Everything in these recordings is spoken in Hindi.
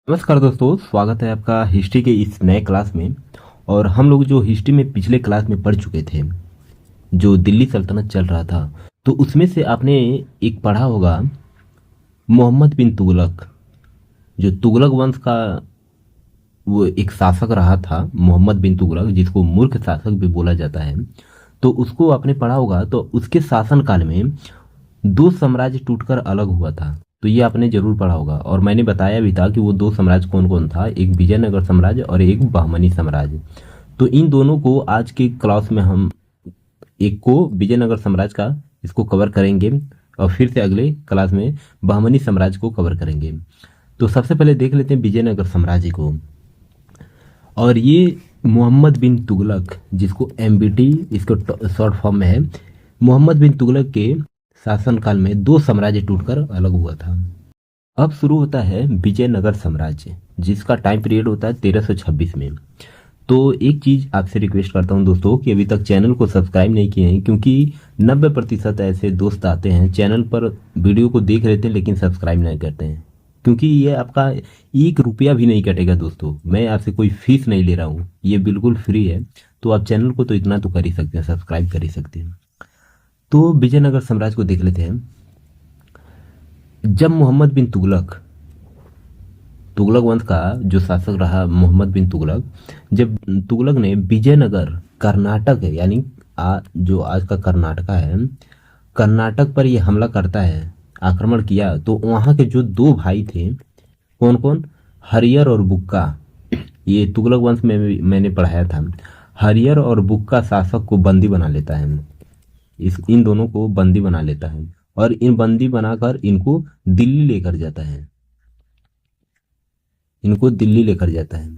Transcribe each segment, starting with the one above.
नमस्कार दोस्तों, स्वागत है आपका हिस्ट्री के इस नए क्लास में। और हम लोग जो हिस्ट्री में पिछले क्लास में पढ़ चुके थे, जो दिल्ली सल्तनत चल रहा था, तो उसमें से आपने एक पढ़ा होगा मोहम्मद बिन तुगलक। जो तुगलक वंश का वो एक शासक रहा था, मोहम्मद बिन तुगलक, जिसको मूर्ख शासक भी बोला जाता है। तो उसको आपने पढ़ा होगा। तो उसके शासनकाल में दो साम्राज्य टूटकर अलग हुआ था। तो ये आपने जरूर पढ़ा होगा, और मैंने बताया भी था कि वो दो साम्राज्य कौन कौन था, एक विजयनगर साम्राज्य और एक बहमनी साम्राज्य। तो इन दोनों को आज के क्लास में हम एक को विजयनगर साम्राज्य का इसको कवर करेंगे, और फिर से अगले क्लास में बहमनी साम्राज्य को कवर करेंगे। तो सबसे पहले देख लेते हैं विजयनगर साम्राज्य को। और ये मोहम्मद बिन तुगलक, जिसको एमबीटी इसको शॉर्ट फॉर्म में है, मोहम्मद बिन तुगलक के शासनकाल में दो साम्राज्य टूटकर अलग हुआ था। अब शुरू होता है विजयनगर साम्राज्य, जिसका टाइम पीरियड होता है 1326 में। तो एक चीज आपसे रिक्वेस्ट करता हूं दोस्तों कि अभी तक चैनल को सब्सक्राइब नहीं किए हैं, क्योंकि 90% ऐसे दोस्त आते हैं चैनल पर, वीडियो को देख लेते हैं लेकिन सब्सक्राइब नहीं करते हैं। क्योंकि ये आपका 1 रुपया भी नहीं कटेगा दोस्तों, मैं आपसे कोई फीस नहीं ले रहा हूँ, ये बिल्कुल फ्री है। तो आप चैनल को तो इतना तो कर ही सकते हैं, सब्सक्राइब कर ही सकते हैं। तो विजयनगर साम्राज्य को देख लेते हैं। जब मोहम्मद बिन तुगलक, तुगलक वंश का जो शासक रहा मोहम्मद बिन तुगलक, जब तुगलक ने विजयनगर कर्नाटक है, यानी जो आज का कर्नाटका है, कर्नाटक पर यह हमला करता है, आक्रमण किया, तो वहां के जो दो भाई थे, कौन कौन, हरियर और बुक्का, ये तुगलक वंश में भी मैंने पढ़ाया था। हरियर और बुक्का शासक को बंदी बना लेता है, इन दोनों को बंदी बना लेता है, और इन बंदी बनाकर इनको दिल्ली लेकर जाता है। इनको दिल्ली लेकर जाता है।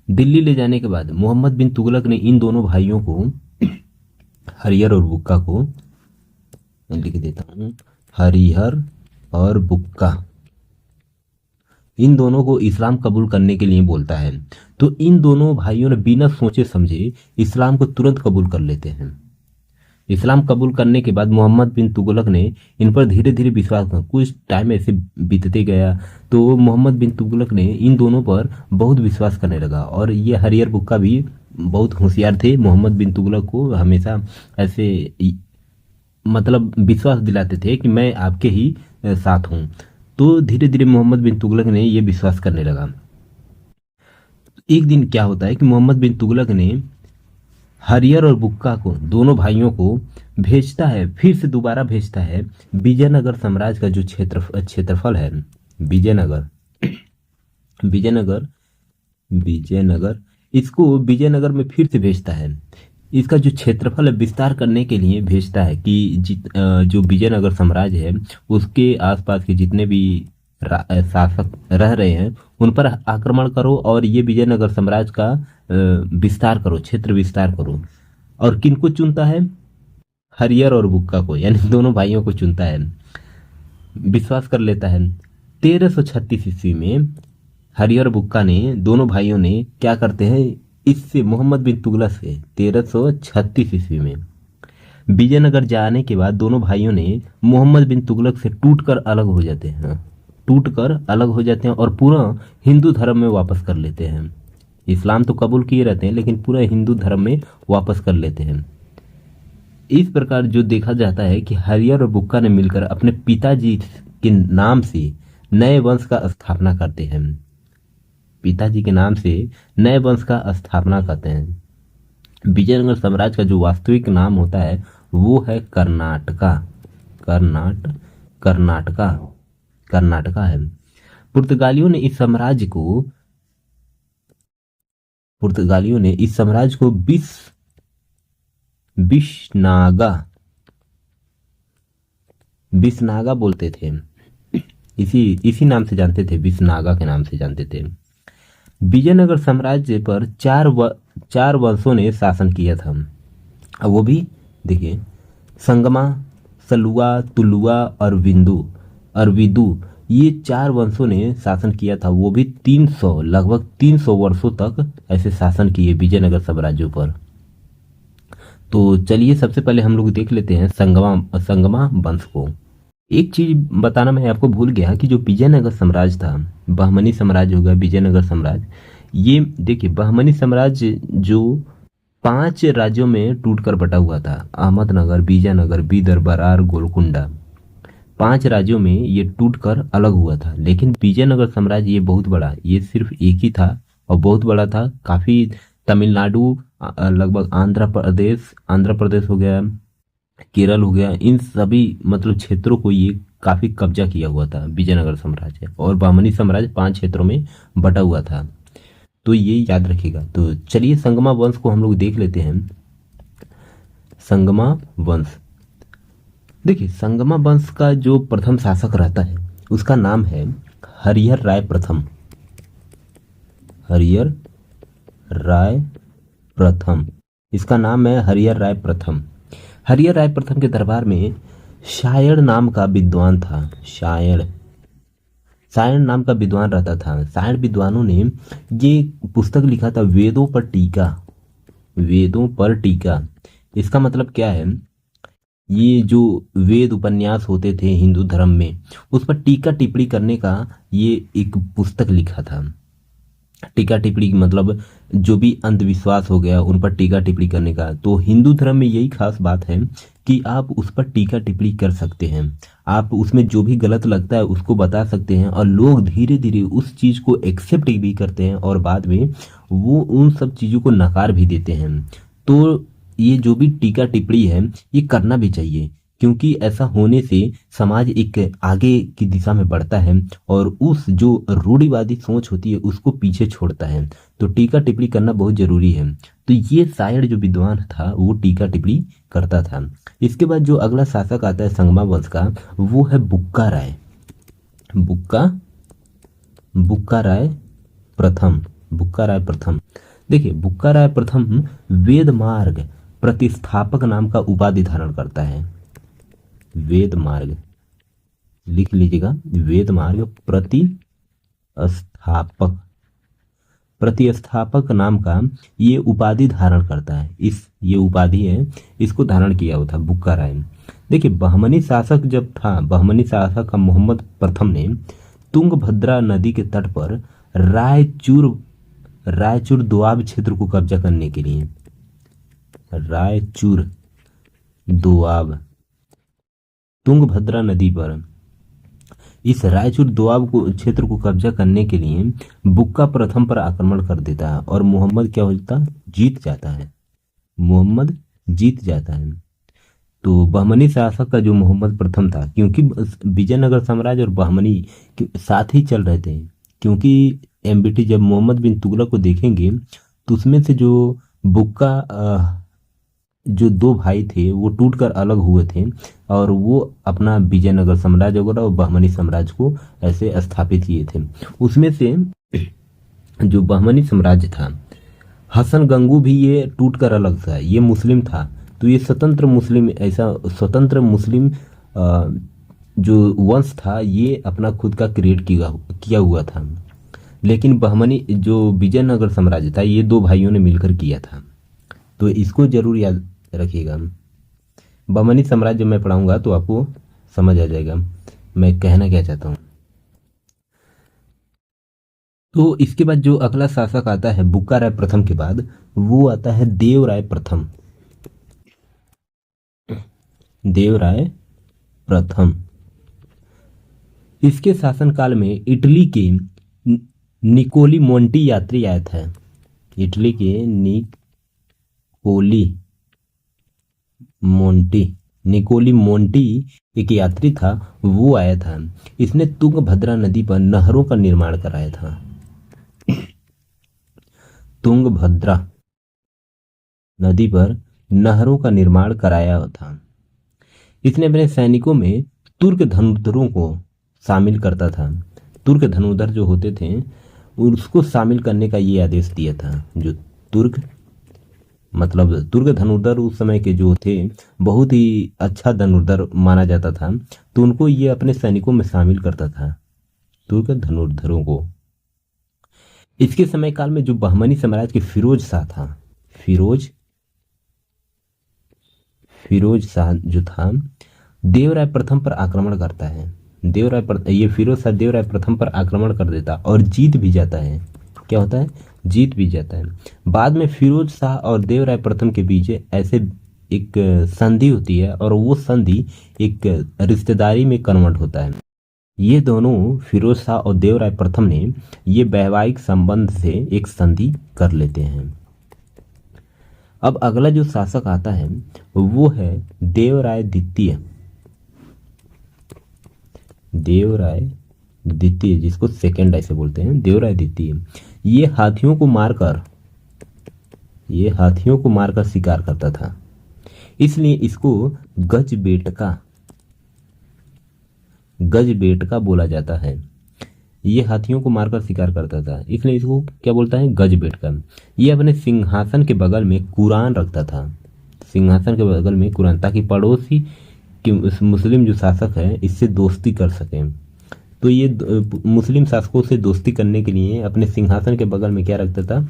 दिल्ली ले जाने के बाद मोहम्मद बिन तुगलक ने इन दोनों भाइयों को, हरिहर और बुक्का को, मैं लिख देता हूँ, हरिहर और बुक्का, इन दोनों को इस्लाम कबूल करने के लिए बोलता है। तो इन दोनों भाइयों ने बिना सोचे समझे इस्लाम को तुरंत कबूल कर लेते हैं। इस्लाम कबूल करने के बाद मोहम्मद बिन तुगलक ने इन पर धीरे धीरे विश्वास किया। कुछ टाइम ऐसे बीतते गया, तो मोहम्मद बिन तुगलक ने इन दोनों पर बहुत विश्वास करने लगा। और ये हरियर बुक्का भी बहुत होशियार थे, मोहम्मद बिन तुगलक को हमेशा ऐसे मतलब विश्वास दिलाते थे कि मैं आपके ही साथ हूँ। तो धीरे धीरे मोहम्मद बिन तुगलक ने ये विश्वास करने लगा। एक दिन क्या होता है कि मोहम्मद बिन तुगलक ने हरियर और बुक्का को, दोनों भाइयों को भेजता है, फिर से दोबारा भेजता है विजयनगर साम्राज्य का जो क्षेत्रफल है, विजयनगर, विजयनगर, विजयनगर, इसको विजयनगर में फिर से भेजता है। इसका जो क्षेत्रफल है विस्तार करने के लिए भेजता है कि जो विजयनगर साम्राज्य है उसके आसपास के जितने भी शासक रह रहे हैं उन पर आक्रमण करो, और ये विजयनगर साम्राज्य का विस्तार करो, क्षेत्र विस्तार करो। और किनको चुनता है, हरियर और बुक्का को, यानी दोनों भाइयों को चुनता है, विश्वास कर लेता है। 1336 ईस्वी में हरियर बुक्का ने, दोनों भाइयों ने क्या करते हैं, इससे मोहम्मद बिन तुगलक से 1336 ईस्वी में विजयनगर जाने के बाद दोनों भाइयों ने मोहम्मद बिन तुगलक से टूटकर अलग हो जाते हैं, टूटकर अलग हो जाते हैं, और पूरा हिंदू धर्म में वापस कर लेते हैं। इस्लाम तो कबूल किए रहते हैं लेकिन पूरा हिंदू धर्म में वापस कर लेते हैं। इस प्रकार जो देखा जाता है कि हरियर और बुक्का ने मिलकर अपने पिताजी के नाम से नए वंश का स्थापना करते हैं, पिताजी के नाम से नए वंश का स्थापना करते हैं। विजयनगर साम्राज्य का जो वास्तविक नाम होता है वो है कर्नाटका, कर्नाटका, कर्नाटका है। पुर्तगालियों ने इस साम्राज्य को, पुर्तगालियों ने इस साम्राज्य को बिशनागा, बिशनागा बोलते थे, इसी नाम से जानते थे, बिशनागा के नाम से जानते थे। विजयनगर साम्राज्य पर चार वंशों ने शासन किया था। अब वो भी देखिए, संगमा, सलुआ, तुलुआ और विदु, ये 4 वंशों ने शासन किया था। वो भी 300, लगभग 300 वर्षों तक ऐसे शासन किए विजयनगर साम्राज्यों पर। तो चलिए सबसे पहले हम लोग देख लेते हैं संगमा वंश को। एक चीज बताना मैं आपको भूल गया कि जो विजयनगर साम्राज्य था, बहमनी साम्राज्य हो गया, विजयनगर साम्राज्य, ये देखिए बहमनी साम्राज्य जो 5 राज्यों में टूटकर बटा हुआ था, अहमदनगर, विजयनगर, बीदर, बरार, गोलकुंडा, 5 राज्यों में ये टूटकर अलग हुआ था। लेकिन विजयनगर साम्राज्य ये बहुत बड़ा, ये सिर्फ एक ही था और बहुत बड़ा था, काफी तमिलनाडु, लगभग आंध्र प्रदेश हो गया, केरल हो गया, इन सभी मतलब क्षेत्रों को ये काफी कब्जा किया हुआ था विजयनगर साम्राज्य। और बहमनी साम्राज्य 5 क्षेत्रों में बटा हुआ था, तो ये याद रखिएगा। तो चलिए संगमा वंश को हम लोग देख लेते हैं। संगमा वंश, देखिए संगमा वंश का जो प्रथम शासक रहता है उसका नाम है हरिहर राय प्रथम। हरिहर राय प्रथम, इसका नाम है हरिहर राय प्रथम। हरिहर राय प्रथम के दरबार में शायड़ नाम का विद्वान था। शायड़ नाम का विद्वान रहता था। शायड़ विद्वानों ने ये पुस्तक लिखा था, वेदों पर टीका। वेदों पर टीका, इसका मतलब क्या है, ये जो वेद उपन्यास होते थे हिंदू धर्म में, उस पर टीका टिप्पणी करने का ये एक पुस्तक लिखा था। टीका टिप्पणी मतलब जो भी अंधविश्वास हो गया उन पर टीका टिप्पणी करने का। तो हिंदू धर्म में यही खास बात है कि आप उस पर टीका टिप्पणी कर सकते हैं, आप उसमें जो भी गलत लगता है उसको बता सकते हैं, और लोग धीरे धीरे उस चीज को एक्सेप्ट भी करते हैं और बाद में वो उन सब चीजों को नकार भी देते हैं। तो ये जो भी टीका टिप्पणी है ये करना भी चाहिए, क्योंकि ऐसा होने से समाज एक आगे की दिशा में बढ़ता है और उस जो रूढ़िवादी सोच होती है उसको पीछे छोड़ता है। तो टीका टिप्पणी करना बहुत जरूरी है। तो ये शायड़ जो विद्वान था वो टीका टिप्पणी करता था। इसके बाद जो अगला शासक आता है संगमा वंश का, वो है बुक्का राय। बुक्का राय प्रथम। बुक्का राय प्रथम, देखिए बुक्का राय प्रथम वेद मार्ग प्रतिस्थापक नाम का उपाधि धारण करता है। वेद मार्ग लिख लीजिएगा, वेद मार्ग प्रतिस्थापक नाम का ये उपाधि धारण करता है। ये उपाधि है, इसको धारण किया हुआ था बुक्का राय। देखिए बहमनी शासक जब था, बहमनी शासक का मोहम्मद प्रथम ने तुंगभद्रा नदी के तट पर रायचूर दोआब क्षेत्र को कब्जा करने के लिए, रायचूर दोआब, तुंगभद्रा नदी पर इस रायचूर दोआब को क्षेत्र को कब्जा करने के लिए बुक्का प्रथम पर आक्रमण कर देता है और मोहम्मद क्या होता, जीत जाता है। मोहम्मद जीत जाता है। तो बहमनी शासक का जो मोहम्मद प्रथम था, क्योंकि विजयनगर साम्राज्य और बहमनी साथ ही चल रहे थे, क्योंकि एमबीटी जब मोहम्मद बिन तुगलक को देखेंगे तो उसमें से जो बुक्का जो 2 भाई थे वो टूटकर अलग हुए थे और वो अपना विजयनगर साम्राज्य वगैरह और बहमनी साम्राज्य को ऐसे स्थापित किए थे। उसमें से जो बहमनी साम्राज्य था, हसन गंगू भी ये टूटकर अलग था, ये मुस्लिम था। तो ये स्वतंत्र मुस्लिम, ऐसा स्वतंत्र मुस्लिम जो वंश था ये अपना खुद का क्रिएट किया हुआ था। लेकिन बहमनी जो विजयनगर साम्राज्य था ये 2 भाइयों ने मिलकर किया था। तो इसको जरूर याद रखिएगा। बहमनी साम्राज्य मैं पढ़ाऊंगा तो आपको समझ आ जाएगा मैं कहना क्या चाहता हूँ। तो इसके बाद जो अगला शासक आता है बुक्का राय प्रथम के बाद, वो आता है देवराय प्रथम। देवराय प्रथम, इसके शासनकाल में इटली के निकोली मोंटी यात्री आया था। इटली के निकोली मोंटी एक यात्री था, वो आया था। इसने तुंगभद्रा नदी पर नहरों का निर्माण कराया था। तुंगभद्रा नदी पर नहरों का निर्माण कराया था। इसने अपने सैनिकों में तुर्क धनुर्धरों को शामिल करता था। तुर्क धनुर्धर जो होते थे उसको शामिल करने का ये आदेश दिया था। जो तुर्क धनुर्धर उस समय के जो थे बहुत ही अच्छा धनुर्धर माना जाता था, तो उनको ये अपने सैनिकों में शामिल करता था, तुर्क धनुर्धरों को। इसके समय काल में जो बहमनी साम्राज्य के फिरोज शाह था, फिरोज शाह जो था, देवराय प्रथम पर आक्रमण करता है। ये फिरोज शाह देवराय प्रथम पर आक्रमण कर देता और जीत भी जाता है। क्या होता है? जीत भी जाता है। बाद में फिरोज शाह और देवराय प्रथम के बीच ऐसे एक संधि होती है और वो संधि एक रिश्तेदारी में कन्वर्ट होता है। ये दोनों फिरोज शाह और देवराय प्रथम ने ये वैवाहिक संबंध से एक संधि कर लेते हैं। अब अगला जो शासक आता है वो है देवराय द्वितीय। देवराय द्वितीय, जिसको सेकंड ऐसे बोलते हैं, देवराय द्वितीय। ये हाथियों को मारकर शिकार करता था, इसलिए इसको गजबेटका बोला जाता है। ये हाथियों को मारकर शिकार करता था, इसलिए इसको क्या बोलता है? गजबेटका। ये अपने सिंहासन के बगल में कुरान रखता था, सिंहासन के बगल में कुरान, ताकि पड़ोसी कि मुस्लिम जो शासक है इससे दोस्ती कर सकें। तो ये मुस्लिम शासकों से दोस्ती करने के लिए अपने सिंहासन के बगल में क्या रखता था?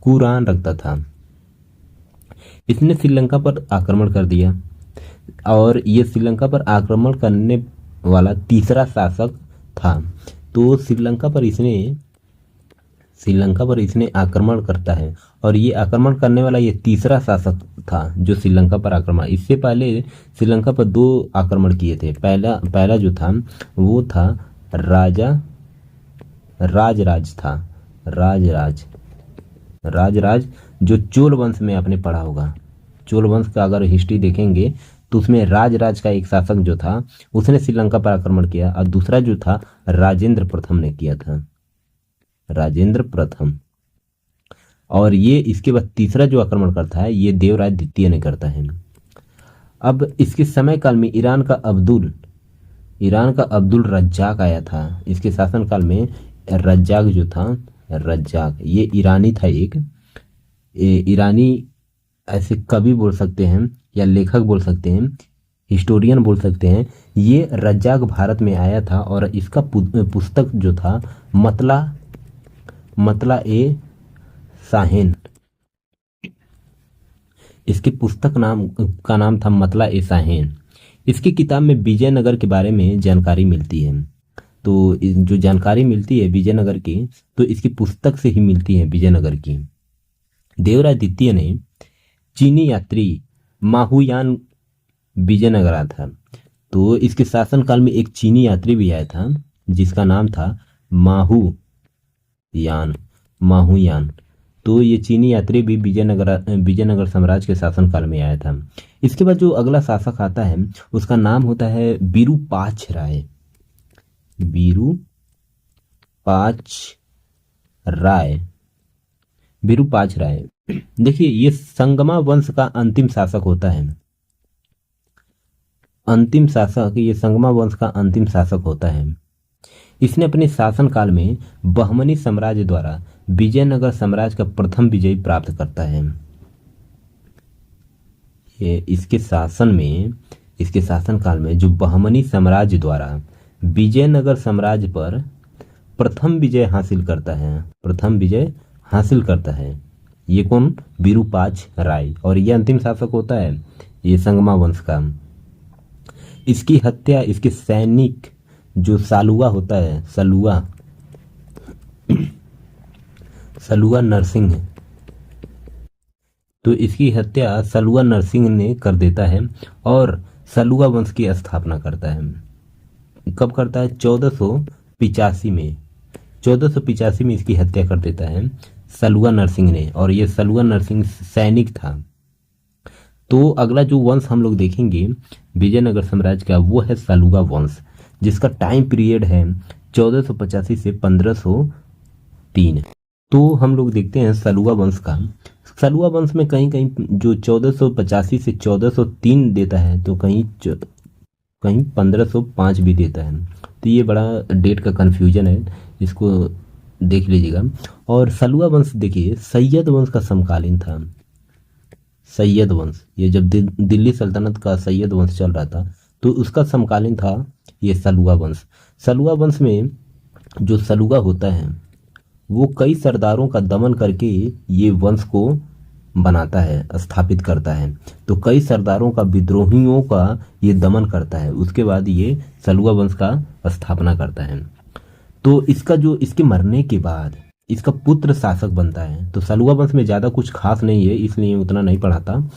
कुरान रखता था। इसने श्रीलंका पर आक्रमण कर दिया और ये श्रीलंका पर आक्रमण करने वाला तीसरा शासक था। तो श्रीलंका पर इसने आक्रमण करता है और ये आक्रमण करने वाला ये तीसरा शासक था जो श्रीलंका पर आक्रमण। इससे पहले श्रीलंका पर 2 आक्रमण किए थे। पहला जो था वो था राजराज, जो चोल वंश में आपने पढ़ा होगा। चोल वंश का अगर हिस्ट्री देखेंगे तो उसमें राजराज का एक शासक जो था उसने श्रीलंका पर आक्रमण किया और दूसरा जो था राजेंद्र प्रथम ने किया था, राजेंद्र प्रथम। और ये इसके बाद तीसरा जो आक्रमण करता है ये देवराय द्वितीय ने करता है। अब इसके समय काल में ईरान का अब्दुल रज्जाक आया था। इसके शासन काल में रज्जाक जो था, ये ईरानी था, एक ईरानी ऐसे कवि बोल सकते हैं या लेखक बोल सकते हैं, हिस्टोरियन बोल सकते हैं। ये रज्जाक भारत में आया था और इसका पुस्तक जो था मतला ए साहेन, इसकी पुस्तक का नाम था मतला ए साहेन। इसकी किताब में विजयनगर के बारे में जानकारी मिलती है। तो जो जानकारी मिलती है विजयनगर की, तो इसकी पुस्तक से ही मिलती है विजयनगर की। देवराय द्वितीय ने चीनी यात्री माहुयान विजयनगर आया था। तो इसके शासनकाल में एक चीनी यात्री भी आया था जिसका नाम था माहुयान। तो ये चीनी यात्री भी विजयनगर साम्राज्य के शासनकाल में आया था। इसके बाद जो अगला शासक आता है उसका नाम होता है विरूपाक्ष राय। देखिए, ये संगमा वंश का अंतिम शासक होता है। ये संगमा वंश का अंतिम शासक होता है। इसने अपने शासन काल में बहमनी साम्राज्य द्वारा विजयनगर साम्राज्य का प्रथम विजय प्राप्त करता है। ये इसके शासन काल में जो बहमनी साम्राज्य द्वारा विजयनगर साम्राज्य पर प्रथम विजय हासिल करता है। ये कौन? विरूपाक्ष राय। और ये अंतिम शासक होता है ये संगमा वंश का। इसकी हत्या इसके सैनिक जो सलुआ होता है, सलुआ नरसिंह, तो इसकी हत्या सलुआ नरसिंह ने कर देता है और सलुआ वंश की स्थापना करता है। कब करता है? 1485 में। 1485 में इसकी हत्या कर देता है सलुआ नरसिंह ने, और ये सलुआ नरसिंह सैनिक था। तो अगला जो वंश हम लोग देखेंगे विजयनगर साम्राज्य का वो है सलुआ वंश, जिसका टाइम पीरियड है 1485 से 1503। तो हम लोग देखते हैं सलुआ वंश का। सलुआ वंश में कहीं कहीं जो 1485 से 1403 देता है तो कहीं 1505 भी देता है। तो ये बड़ा डेट का कन्फ्यूजन है, इसको देख लीजिएगा। और सलुआ वंश देखिए सैयद वंश का समकालीन था। सैयद वंश, ये जब दिल्ली सल्तनत का सैयद वंश चल रहा था तो उसका समकालीन था ये सलुआ वंश। सलुआ वंश में जो सलुआ होता है वो कई सरदारों का दमन करके ये वंश को बनाता है, स्थापित करता है। तो कई सरदारों का, विद्रोहियों का ये दमन करता है। उसके बाद ये सलुआ वंश का स्थापना करता है। तो इसका जो, इसके मरने के बाद इसका पुत्र शासक बनता है। तो सलुआ वंश में ज़्यादा कुछ खास नहीं है, इसलिए उतना नहीं पढ़ाता।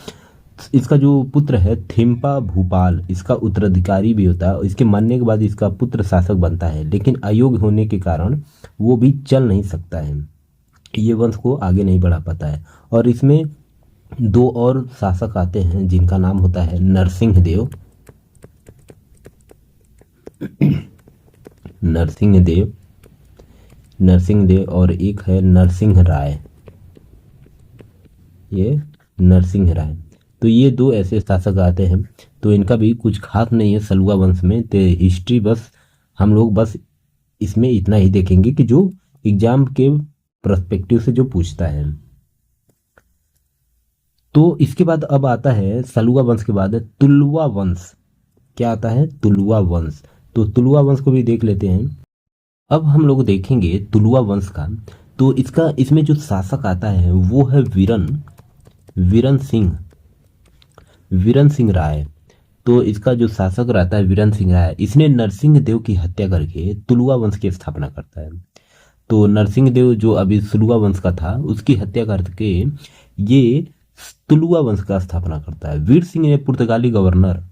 इसका जो पुत्र है थिम्पा भूपाल, इसका उत्तराधिकारी भी होता है। इसके मरने के बाद इसका पुत्र शासक बनता है, लेकिन अयोग्य होने के कारण वो भी चल नहीं सकता है, ये वंश को आगे नहीं बढ़ा पाता है। और इसमें दो और शासक आते हैं जिनका नाम होता है नरसिंह देव, नरसिंह देव और एक है नरसिंह राय, ये नरसिंह राय। तो ये दो ऐसे शासक आते हैं। तो इनका भी कुछ खास नहीं है सलुआ वंश में। तो हिस्ट्री बस हम लोग बस इसमें इतना ही देखेंगे कि जो एग्जाम के पर्सपेक्टिव से जो पूछता है। तो इसके बाद अब आता है सलुआ वंश के बाद तुलुआ वंश। क्या आता है? तुलुआ वंश। तो तुलुआ वंश को भी देख लेते हैं। अब हम लोग देखेंगे तुलुआ वंश का। तो इसमें जो शासक आता है वो है वीरन सिंह राय। तो इसका जो शासक रहता है वीरन सिंह राय, इसने नरसिंह देव की हत्या करके तुलुआ वंश की स्थापना करता है। तो नरसिंह देव जो अभी सुलुआ वंश का था, उसकी हत्या करके ये तुलुआ वंश का स्थापना करता है। वीर सिंह ने पुर्तगाली गवर्नर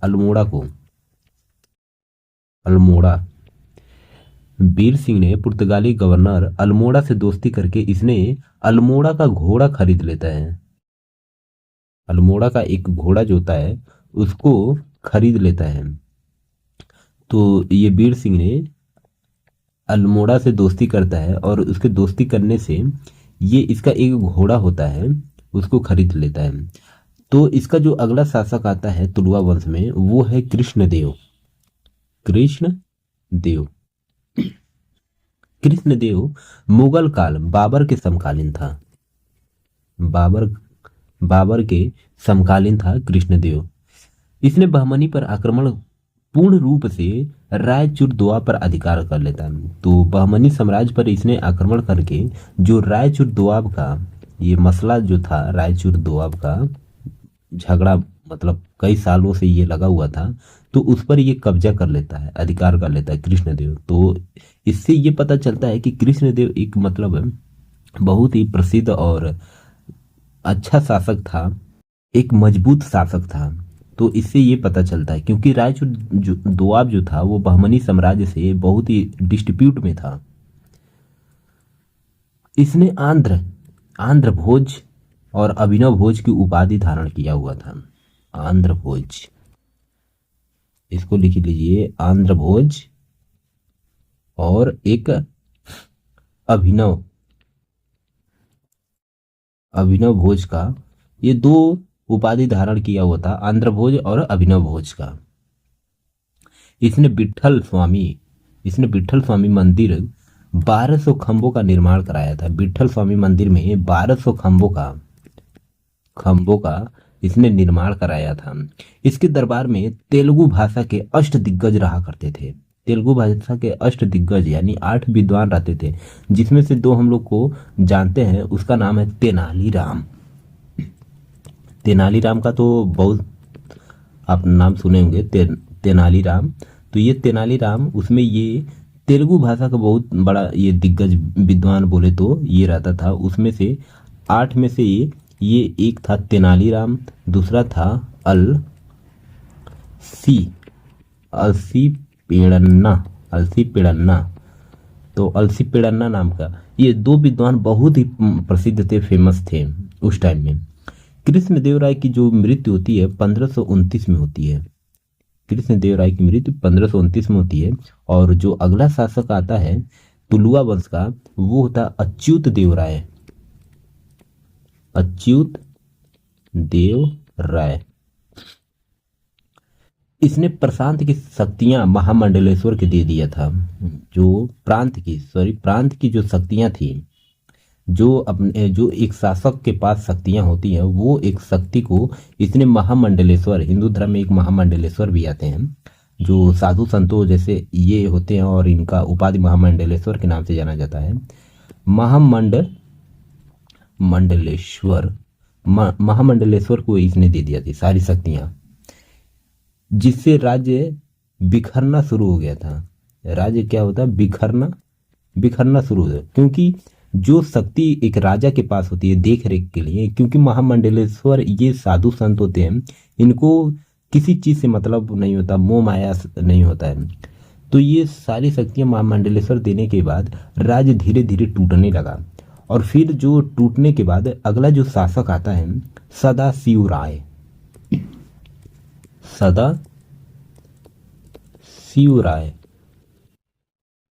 वीर सिंह ने पुर्तगाली गवर्नर अल्मोड़ा से दोस्ती करके इसने अल्मोड़ा का घोड़ा खरीद लेता है। अल्मोड़ा का एक घोड़ा जो होता है उसको खरीद लेता है। तो ये वीर सिंह ने अल्मोड़ा से दोस्ती करता है और उसके दोस्ती करने से ये इसका एक घोड़ा होता है उसको खरीद लेता है। तो इसका जो अगला शासक आता है तुलुआ वंश में वो है कृष्णदेव। मुगल काल बाबर के समकालीन था। बाबर के समकालीन था कृष्णदेव। इसने बहमनी पर आक्रमण पूर्ण रूप से रायचूर दोआब पर अधिकार कर लेता। तो बहमनी साम्राज्य पर इसने आक्रमण करके जो रायचूर दोआब का ये मसला जो था, रायचूर दोआब का झगड़ा, मतलब कई सालों से ये लगा हुआ था, तो उस पर ये कब्जा कर लेता है, अधिकार कर लेता है कृष्णदेव। तो इससे ये पता चलता है कि कृष्णदेव एक मतलब बहुत ही प्रसिद्ध और अच्छा शासक था, एक मजबूत शासक था। तो इससे ये पता चलता है, क्योंकि रायचूर दोआब जो था वो बहमनी साम्राज्य से बहुत ही डिस्प्यूट में था। इसने आंध्र भोज और अभिनव भोज की उपाधि धारण किया हुआ था। आंध्र भोज, इसको लिख लीजिए, आंध्र भोज और एक अभिनव भोज का, ये दो उपाधि धारण किया हुआ था, आंध्र भोज और अभिनव भोज का। इसने विट्ठल स्वामी मंदिर 1200 खंभों का निर्माण कराया था। विट्ठल स्वामी मंदिर में 1200 खंभों का इसने निर्माण कराया था। इसके दरबार में तेलुगु भाषा के अष्टदिग्गज रहा करते थे। तेलुगु भाषा के अष्टदिग्गज यानी 8 विद्वान रहते थे, जिसमें से 2 हम लोग को जानते हैं। उसका नाम है तेनालीराम का तो बहुत आप नाम सुने होंगे, तेनालीराम। तो ये तेनालीराम, उसमें ये तेलुगु भाषा का बहुत बड़ा ये दिग्गज विद्वान बोले तो ये रहता था। उसमें से 8 में से ये एक था तेनालीराम, दूसरा था अलसी पेड़न्ना। तो अलसी पेड़न्ना नाम का ये 2 विद्वान बहुत ही प्रसिद्ध थे, फेमस थे उस टाइम में। कृष्णदेव राय की जो मृत्यु होती है 1529 में होती है। कृष्णदेव राय की मृत्यु 1529 में होती है। और जो अगला शासक आता है तुलुआ वंश का वो होता अच्युत देव राय। इसने प्रशांत की शक्तियां महामंडलेश्वर के दे दिया था। जो प्रांत की जो शक्तियां थी, जो एक शासक के पास शक्तियां होती हैं, वो एक शक्ति को इसने महामंडलेश्वर, हिंदू धर्म में एक महामंडलेश्वर भी आते हैं जो साधु संतों जैसे ये होते हैं, और इनका उपाधि महामंडलेश्वर के नाम से जाना जाता है। मंडलेश्वर। महामंडलेश्वर को इसने दे दिया थी सारी शक्तियां, जिससे राज्य बिखरना शुरू हो गया था। राज्य क्या होता है, बिखरना, बिखरना शुरू हो गया, क्योंकि जो शक्ति एक राजा के पास होती है देख रेख के लिए, क्योंकि महामंडलेश्वर ये साधु संत होते हैं, इनको किसी चीज से मतलब नहीं होता, मोह माया नहीं होता है। तो ये सारी शक्तियां महामंडलेश्वर देने के बाद राज्य धीरे धीरे टूटने लगा। और फिर जो टूटने के बाद अगला जो शासक आता है सदाशिव राय। सदाशिव राय,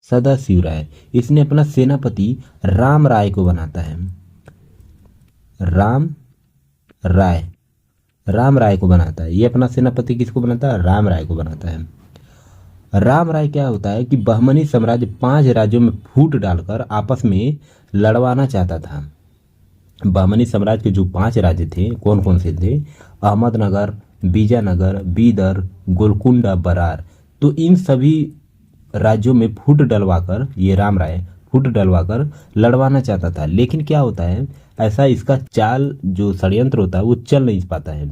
सदाशिव राय, इसने अपना सेनापति राम राय को बनाता है। राम राय, राम राय को बनाता है। ये अपना सेनापति किसको बनाता है, राम राय को बनाता है। राम राय क्या होता है कि बहमनी साम्राज्य 5 राज्यों में फूट डालकर आपस में लड़वाना चाहता था। बहमनी साम्राज्य के जो 5 राज्य थे कौन कौन से थे, अहमदनगर, बीजानगर, बीदर, गोलकुंडा, बरार। तो इन सभी राज्यों में फूट डलवाकर ये राम राय फूट डलवाकर लड़वाना चाहता था। लेकिन क्या होता है, ऐसा इसका चाल जो षड्यंत्र होता है वो चल नहीं पाता है।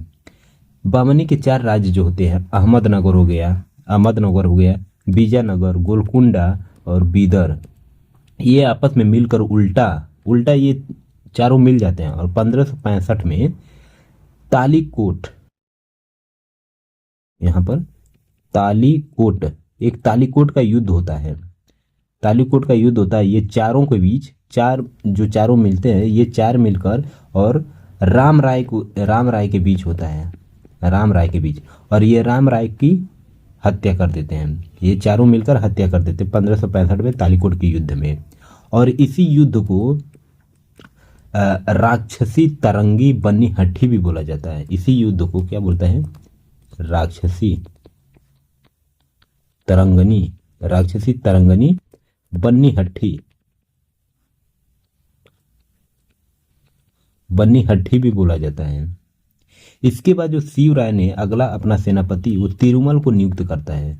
बहमनी के 4 राज्य जो होते हैं, अहमदनगर हो गया, बीजानगर, गोलकुंडा और बीदर, ये आपस में मिलकर उल्टा उल्टा ये चारों मिल जाते हैं। और 1565 में तालीकोट, यहाँ पर तालीकोट, एक तालीकोट का युद्ध होता है। तालीकोट का युद्ध होता है, ये चारों के बीच, चारों मिलते हैं, ये 4 मिलकर और राम राय के बीच होता है, राम राय के बीच। और ये राम राय की हत्या कर देते हैं, ये चारों मिलकर हत्या कर देते हैं 1565 में तालीकोट के युद्ध में। और इसी युद्ध को राक्षसी तरंगी बन्नी हट्टी भी बोला जाता है। इसी युद्ध को क्या बोलता है, राक्षसी तरंगनी बन्नी हट्टी भी बोला जाता है। इसके बाद जो शिव राय ने अगला अपना सेनापति वो तिरुमल को नियुक्त करता है।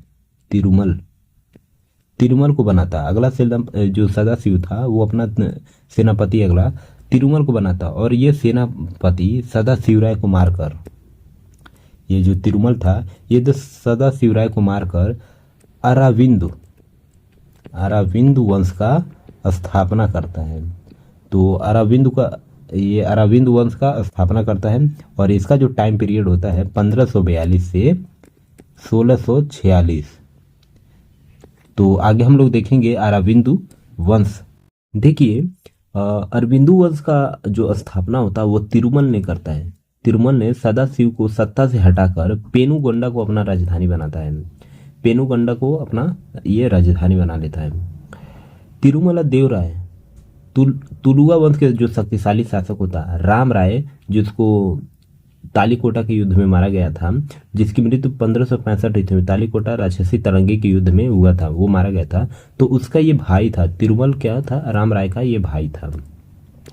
तिरुमल को बनाता। अगला जो सदाशिव था वो अपना सेनापति अगला तिरुमल को बनाता। और ये सेनापति सदाशिव राय को मारकर, ये जो तिरुमल था ये तो सदाशिव राय को मारकर अराविंदु वंश का स्थापना करता है। तो अराविंदु वंश का स्थापना करता है। और इसका जो टाइम पीरियड होता है 1542 से 1646। तो आगे हम लोग देखेंगे अराविंदु वंश। देखिए अरविंदु वंश का जो स्थापना होता है वो तिरुमल ने करता है। तिरुमल ने सदाशिव को सत्ता से हटाकर पेनुगोंडा को अपना राजधानी बनाता है। पेनुगोंडा को अपना ये राजधानी बना लेता है। तिरुमला देव राय तुलुवा वंश के जो शक्तिशाली शासक होता राम राय, जिसको तालीकोटा के युद्ध में मारा गया था, जिसकी मृत्यु 1565 ईस्वी में तालीकोटा राक्षसी तरंगी के युद्ध में हुआ था, वो मारा गया था। तो उसका ये भाई था, तिरुमल क्या था, राम राय का ये भाई था।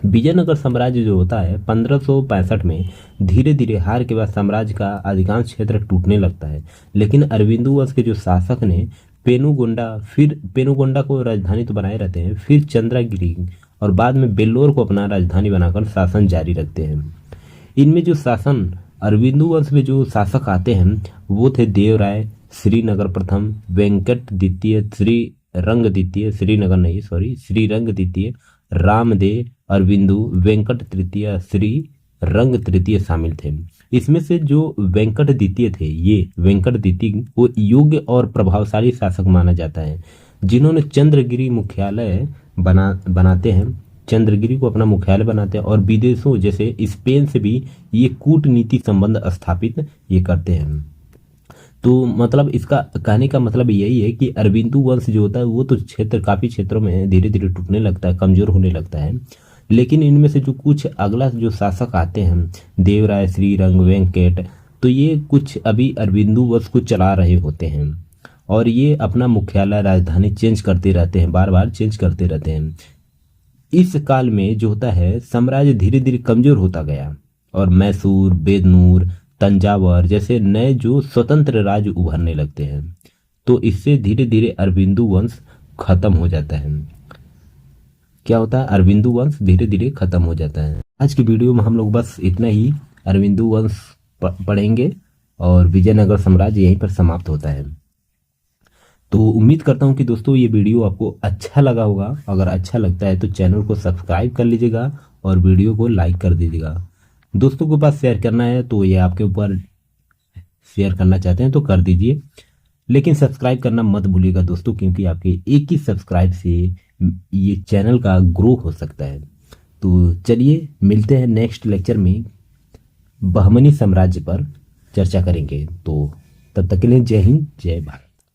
विजयनगर साम्राज्य जो होता है 1565 में धीरे धीरे हार के बाद साम्राज्य का अधिकांश क्षेत्र टूटने लगता है। लेकिन अरविंदु वंश के जो शासक ने पेनुगोंडा को राजधानी तो बनाए रहते हैं, फिर चंद्रगिरी और बाद में बेल्लोर को अपना राजधानी बनाकर शासन जारी रखते हैं। इनमें जो शासन अरविंदु वंश में जो शासक आते हैं वो थे देवराय, श्रीनगर प्रथम, वेंकट द्वितीय, श्रीरंग द्वितीय, रामदेव, अरविंदु, वेंकट तृतीय, श्रीरंग तृतीय शामिल थे। इसमें से जो वेंकट द्वितीय थे, ये वेंकट द्वितीय वो योग्य और प्रभावशाली शासक माना जाता है, जिन्होंने चंद्रगिरी मुख्यालय बनाते हैं, चंद्रगिरी को अपना मुख्यालय बनाते हैं और विदेशों जैसे स्पेन से भी ये कूटनीति संबंध स्थापित ये करते हैं। तो मतलब इसका कहने का मतलब यही है कि अरविंदु वंश जो होता है वो तो काफी क्षेत्रों में धीरे धीरे टूटने लगता है, कमजोर होने लगता है। लेकिन इनमें से जो कुछ अगला जो शासक आते हैं, देवराय, श्रीरंग, वेंकट, तो ये कुछ अभी अरविंदु वंश को चला रहे होते हैं और ये अपना मुख्यालय राजधानी चेंज करते रहते हैं, बार बार चेंज करते रहते हैं। इस काल में जो होता है साम्राज्य धीरे धीरे कमजोर होता गया और मैसूर, बेदनूर, तंजावर जैसे नए जो स्वतंत्र राज्य उभरने लगते हैं। तो इससे धीरे धीरे अरविंदु वंश खत्म हो जाता है। क्या होता है, अरविंदु वंश धीरे धीरे खत्म हो जाता है। आज की वीडियो में हम लोग बस इतना ही, अरविंदो वंश पढ़ेंगे और विजयनगर साम्राज्य यहीं पर समाप्त होता है। तो उम्मीद करता हूँ कि दोस्तों ये वीडियो आपको अच्छा लगा होगा। अगर अच्छा लगता है तो चैनल को सब्सक्राइब कर लीजिएगा और वीडियो को लाइक कर दीजिएगा। दोस्तों के पास शेयर करना है तो ये आपके ऊपर, शेयर करना चाहते हैं तो कर दीजिए, लेकिन सब्सक्राइब करना मत भूलिएगा दोस्तों, क्योंकि आपके एक ही सब्सक्राइब से ये चैनल का ग्रो हो सकता है। तो चलिए मिलते हैं नेक्स्ट लेक्चर में, बहमनी साम्राज्य पर चर्चा करेंगे। तो तब तक के लिए जय हिंद, जय भारत।